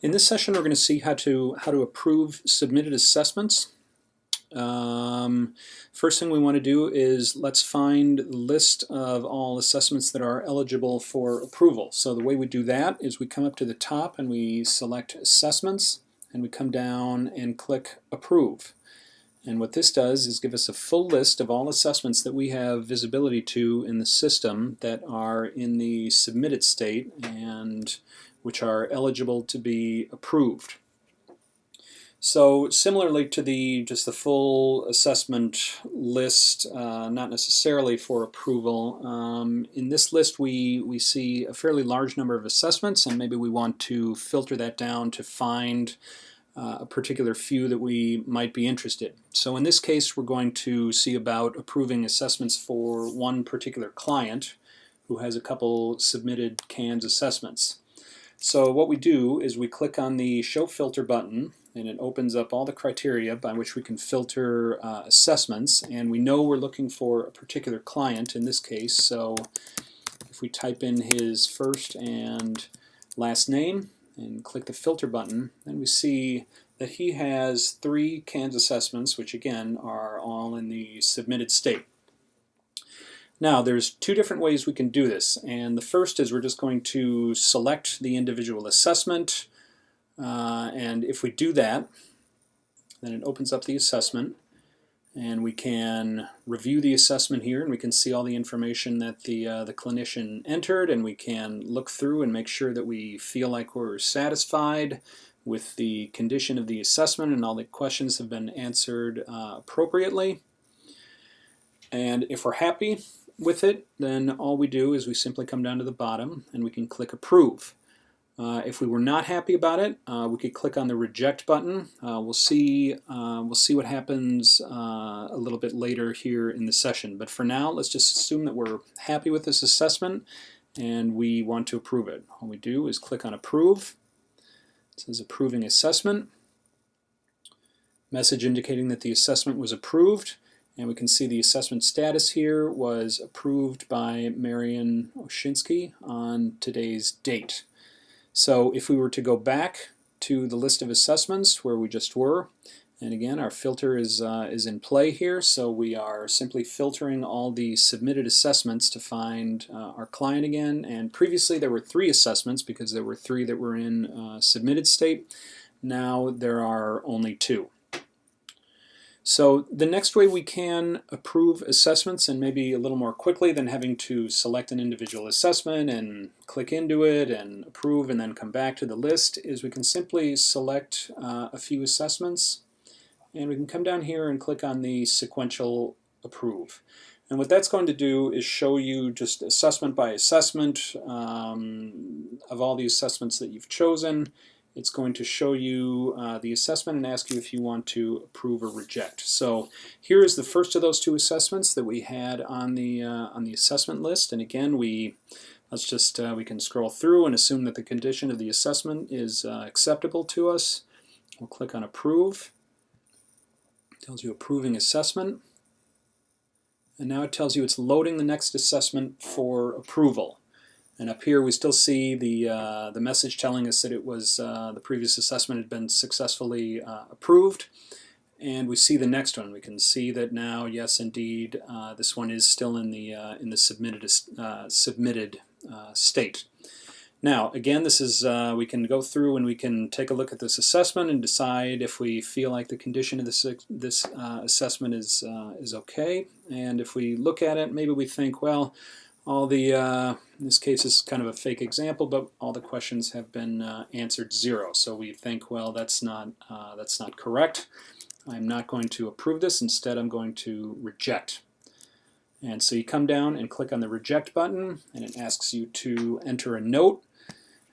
In this session, we're going to see how to approve submitted assessments. First thing we want to do is let's find the list of all assessments that are eligible for approval. So the way we do that is we come up to the top and we select Assessments, and we come down and click Approve. And what this does is give us a full list of all assessments that we have visibility to in the system that are in the submitted state and which are eligible to be approved. So similarly to just the full assessment list, not necessarily for approval, in this list we see a fairly large number of assessments, and maybe we want to filter that down to find a particular few that we might be interested. So in this case, we're going to see about approving assessments for one particular client who has a couple submitted CANS assessments. So what we do is we click on the Show Filter button, and it opens up all the criteria by which we can filter assessments, and we know we're looking for a particular client in this case. So if we type in his first and last name and click the filter button, then we see that he has 3 CANS assessments, which again are all in the submitted state. Now there's 2 different ways we can do this, and the first is we're just going to select the individual assessment, and if we do that, then it opens up the assessment, and we can review the assessment here, and we can see all the information that the clinician entered, and we can look through and make sure that we feel like we're satisfied with the condition of the assessment and all the questions have been answered appropriately. And if we're happy with it, then all we do is we simply come down to the bottom and we can click Approve. If we were not happy about it, we could click on the Reject button. We'll see what happens a little bit later here in the session. But for now, let's just assume that we're happy with this assessment and we want to approve it. All we do is click on Approve. It says Approving Assessment. Message indicating that the assessment was approved. And we can see the assessment status here was approved by Marian Oshinsky on today's date. So if we were to go back to the list of assessments where we just were, and again our filter is in play here, so we are simply filtering all the submitted assessments to find our client again. And previously there were 3 assessments because there were 3 that were in submitted state. Now there are only 2. So the next way we can approve assessments, and maybe a little more quickly than having to select an individual assessment and click into it and approve and then come back to the list, is we can simply select a few assessments, and we can come down here and click on the Sequential Approve. And what that's going to do is show you just assessment by assessment of all the assessments that you've chosen. It's going to show you the assessment and ask you if you want to approve or reject. So here is the first of those 2 assessments that we had on the assessment list. And again, we can scroll through and assume that the condition of the assessment is acceptable to us. We'll click on Approve. It tells you Approving Assessment. And now it tells you it's loading the next assessment for approval. And up here we still see the message telling us that it was the previous assessment had been successfully approved. And we see the next one. We can see that now, yes, indeed, this one is still in the submitted state. Now, again, this is we can go through and we can take a look at this assessment and decide if we feel like the condition of this assessment is okay. And if we look at it, maybe we think, well, all the, in this case is kind of a fake example, but all the questions have been answered 0. So we think, well, that's not correct. I'm not going to approve this. Instead, I'm going to reject. And so you come down and click on the Reject button, and it asks you to enter a note.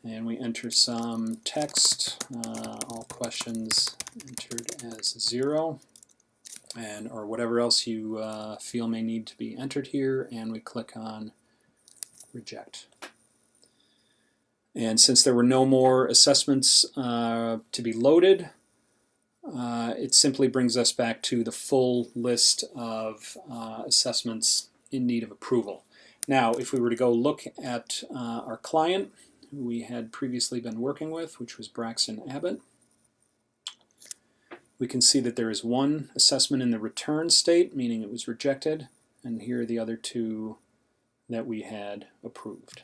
And we enter some text, all questions entered as 0. Or whatever else you feel may need to be entered here, and we click on Reject. And since there were no more assessments to be loaded, it simply brings us back to the full list of assessments in need of approval. Now, if we were to go look at our client who we had previously been working with, which was Braxton Abbott. We can see that there is one assessment in the return state, meaning it was rejected, and here are the other two that we had approved.